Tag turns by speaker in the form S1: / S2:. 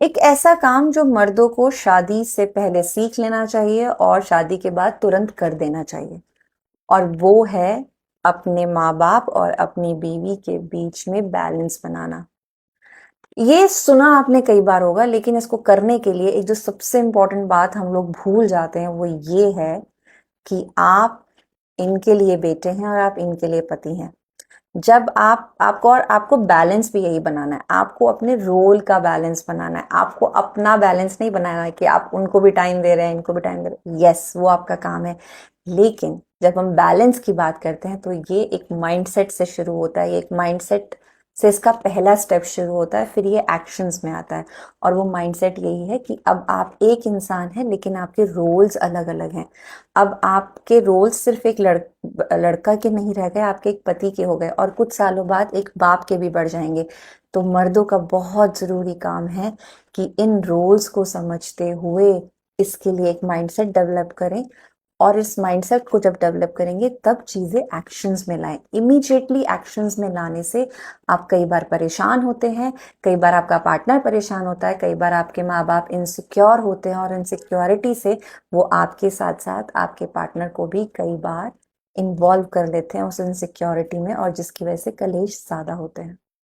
S1: एक ऐसा काम जो मर्दों को शादी से पहले सीख लेना चाहिए और शादी के बाद तुरंत कर देना चाहिए, और वो है अपने माँ बाप और अपनी बीवी के बीच में बैलेंस बनाना। ये सुना आपने कई बार होगा, लेकिन इसको करने के लिए एक जो सबसे इम्पोर्टेंट बात हम लोग भूल जाते हैं वो ये है कि आप इनके लिए बेटे हैं और आप इनके लिए पति हैं। जब आपको बैलेंस भी यही बनाना है, आपको अपने रोल का बैलेंस बनाना है, आपको अपना बैलेंस नहीं बनाना है कि आप उनको भी टाइम दे रहे हैं, इनको भी टाइम दे रहे हैं। यस, वो आपका काम है, लेकिन जब हम बैलेंस की बात करते हैं तो ये एक माइंडसेट से शुरू होता है, ये एक माइंडसेट से इसका पहला स्टेप शुरू होता है, फिर ये एक्शंस में आता है। और वो माइंडसेट यही है कि अब आप एक इंसान हैं लेकिन आपके रोल्स अलग अलग हैं। अब आपके रोल्स सिर्फ एक लड़का के नहीं रह गए, आपके एक पति के हो गए, और कुछ सालों बाद एक बाप के भी बढ़ जाएंगे। तो मर्दों का बहुत जरूरी काम है कि इन रोल्स को समझते हुए इसके लिए एक माइंडसेट डेवलप करें, और इस माइंडसेट को जब डेवलप करेंगे तब चीजें एक्शंस में लाएं। इमीडिएटली एक्शंस में लाने से आप कई बार परेशान होते हैं, कई बार आपका पार्टनर परेशान होता है, कई बार आपके माँ बाप इनसिक्योर होते हैं, और इनसिक्योरिटी से वो आपके साथ साथ आपके पार्टनर को भी कई बार इन्वॉल्व कर लेते हैं उस इनसिक्योरिटी में, और जिसकी वजह से कलेश ज्यादा होते हैं।